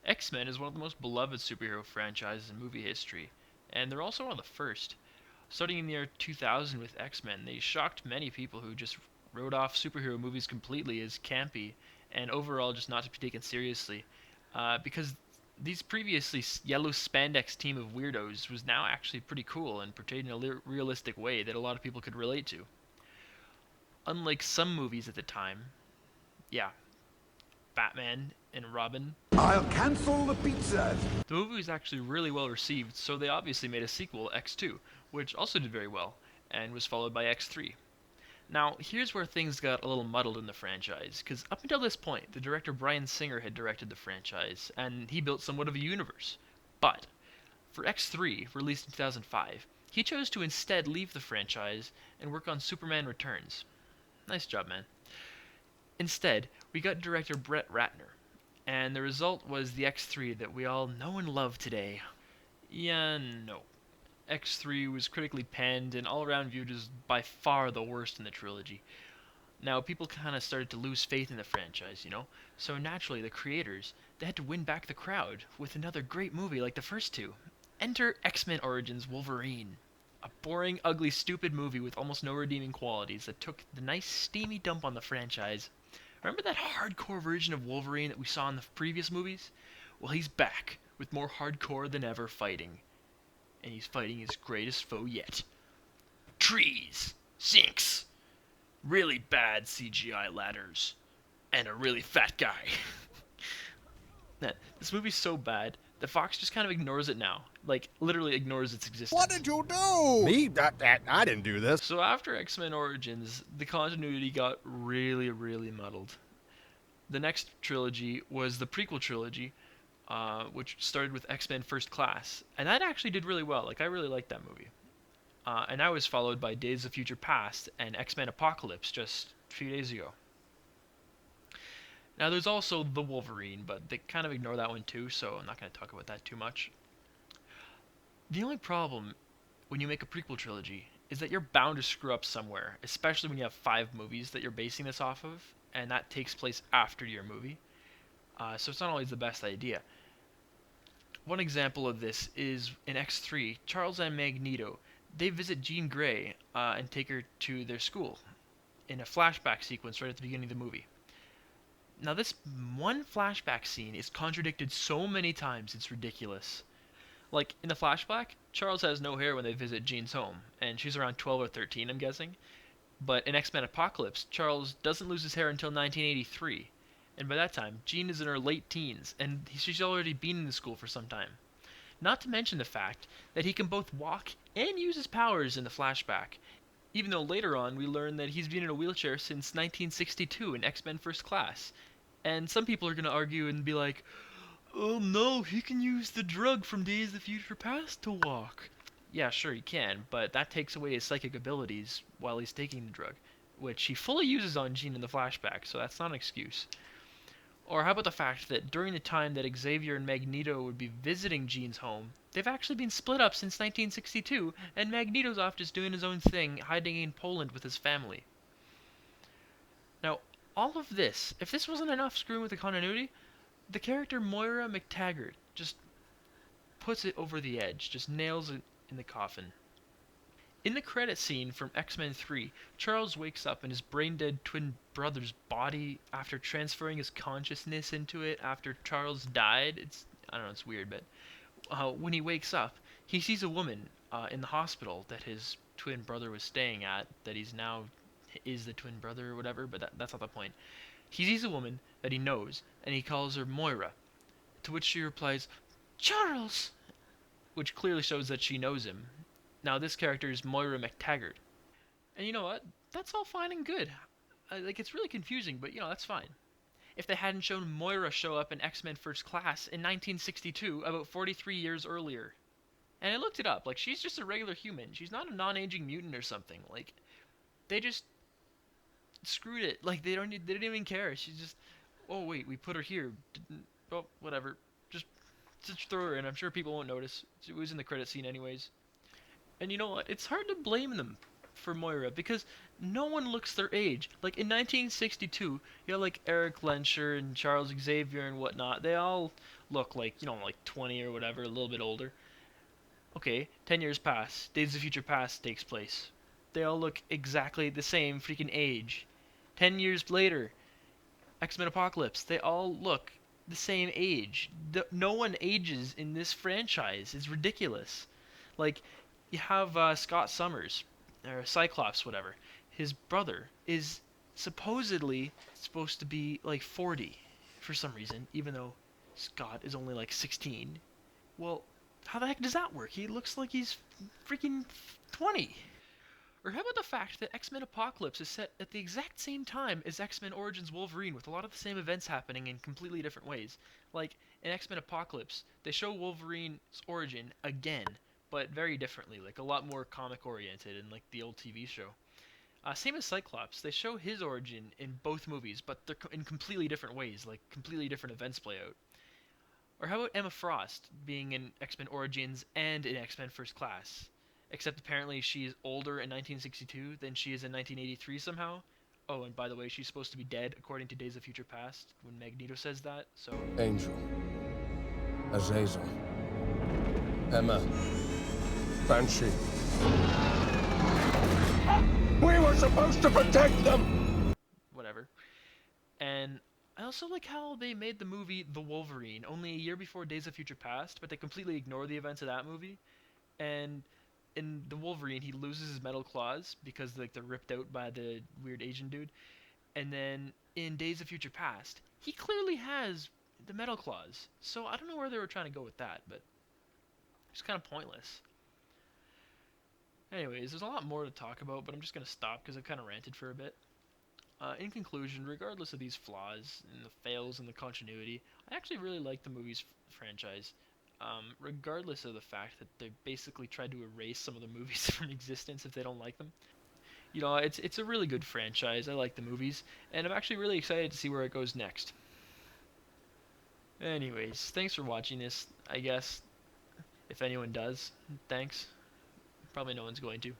X-Men is one of the most beloved superhero franchises in movie history, and they're also one of the first. Starting in the year 2000 with X-Men, they shocked many people who just wrote off superhero movies completely as campy and overall just not to be taken seriously. Because these previously yellow spandex team of weirdos was now actually pretty cool and portrayed in a realistic way that a lot of people could relate to. Unlike some movies at the time, yeah, Batman and Robin, I'll cancel the pizza. the movie was actually really well received, so they obviously made a sequel, X2, which also did very well, and was followed by X3. Now, here's where things got a little muddled in the franchise, because up until this point, the director Bryan Singer had directed the franchise, and he built somewhat of a universe. But, for X3, released in 2005, he chose to instead leave the franchise and work on Superman Returns. Nice job, man. Instead, we got director Brett Ratner, and the result was the X3 that we all know and love today. Yeah, no. X3 was critically panned and all around viewed as by far the worst in the trilogy. Now, people kind of started to lose faith in the franchise, you know? So naturally, the creators, they had to win back the crowd with another great movie like the first two. Enter X-Men Origins Wolverine. A boring, ugly, stupid movie with almost no redeeming qualities that took the nice, steamy dump on the franchise. Remember that hardcore version of Wolverine that we saw in the previous movies? Well, he's back, with more hardcore than ever fighting. And he's fighting his greatest foe yet. Trees, sinks, really bad CGI ladders, and a really fat guy. This movie's so bad that Fox just kind of ignores it now. Like, literally ignores its existence. What did you do? Me? I didn't do this. So after X-Men Origins, the continuity got really, really muddled. The next trilogy was the prequel trilogy, which started with X-Men First Class, and that actually did really well. Like, I really liked that movie. And that was followed by Days of Future Past and X-Men Apocalypse just a few days ago. Now, there's also The Wolverine, but they kind of ignore that one too, so I'm not going to talk about that too much. The only problem when you make a prequel trilogy is that you're bound to screw up somewhere, especially when you have 5 movies that you're basing this off of, and that takes place after your movie. So it's not always the best idea. One example of this is in X3, Charles and Magneto, they visit Jean Grey and take her to their school in a flashback sequence right at the beginning of the movie. Now this one flashback scene is contradicted so many times it's ridiculous. Like, in the flashback, Charles has no hair when they visit Jean's home, and she's around 12 or 13, I'm guessing. But in X-Men Apocalypse, Charles doesn't lose his hair until 1983. And by that time, Jean is in her late teens, and she's already been in the school for some time. Not to mention the fact that he can both walk and use his powers in the flashback, even though later on we learn that he's been in a wheelchair since 1962 in X-Men First Class. And some people are going to argue and be like, oh no, he can use the drug from Days of Future Past to walk. Yeah, sure he can, but that takes away his psychic abilities while he's taking the drug, which he fully uses on Jean in the flashback, so that's not an excuse. Or how about the fact that during the time that Xavier and Magneto would be visiting Jean's home, they've actually been split up since 1962, and Magneto's off just doing his own thing, hiding in Poland with his family. Now, all of this, if this wasn't enough screwing with the continuity, the character Moira McTaggart just puts it over the edge, just nails it in the coffin. In the credit scene from X-Men 3, Charles wakes up in his brain-dead twin brother's body after transferring his consciousness into it after Charles died. I don't know, it's weird, but when he wakes up, he sees a woman in the hospital that his twin brother was staying at, that he's now is the twin brother or whatever, but that's not the point. He sees a woman that he knows, and he calls her Moira, to which she replies, Charles! Which clearly shows that she knows him. Now, this character is Moira McTaggart. And you know what? That's all fine and good. It's really confusing, but, that's fine. If they hadn't shown Moira show up in X-Men First Class in 1962, about 43 years earlier. And I looked it up. She's just a regular human. She's not a non-aging mutant or something. They just screwed it. They didn't even care. She's just, oh, wait, we put her here. Oh, whatever. Just throw her in. I'm sure people won't notice. It was in the credit scene anyways. And you know what? It's hard to blame them for Moira because no one looks their age. In 1962, you had Eric Lenscher and Charles Xavier and whatnot. They all look like, like 20 or whatever, a little bit older. Okay, 10 years pass. Days of Future Past takes place. They all look exactly the same freaking age. 10 years later, X-Men Apocalypse, they all look the same age. No one ages in this franchise. It's ridiculous. Like, you have Scott Summers, or Cyclops, whatever. His brother is supposedly supposed to be like 40 for some reason, even though Scott is only like 16. Well, how the heck does that work? He looks like he's freaking 20. Or how about the fact that X-Men Apocalypse is set at the exact same time as X-Men Origins Wolverine, with a lot of the same events happening in completely different ways. Like, in X-Men Apocalypse, they show Wolverine's origin again, but very differently, like a lot more comic-oriented in like the old TV show. Same as Cyclops, they show his origin in both movies, but they're in completely different ways, like completely different events play out. Or how about Emma Frost being in X-Men Origins and in X-Men First Class? Except apparently she's older in 1962 than she is in 1983 somehow. Oh, and by the way, she's supposed to be dead according to Days of Future Past when Magneto says that. So Angel, Azazel, Emma, Banshee. We were supposed to protect them! whatever. And I also like how they made the movie The Wolverine only a year before Days of Future Past, but they completely ignore the events of that movie. And in The Wolverine, he loses his metal claws because like they're ripped out by the weird Asian dude. And then in Days of Future Past, he clearly has the metal claws. So I don't know where they were trying to go with that, but it's kind of pointless. Anyways, there's a lot more to talk about, but I'm just going to stop because I've kind of ranted for a bit. In conclusion, regardless of these flaws and the fails in the continuity, I actually really like the movie's franchise. Regardless of the fact that they basically tried to erase some of the movies from existence if they don't like them. It's a really good franchise. I like the movies, and I'm actually really excited to see where it goes next. Anyways, thanks for watching this, I guess. If anyone does, thanks. Probably no one's going to.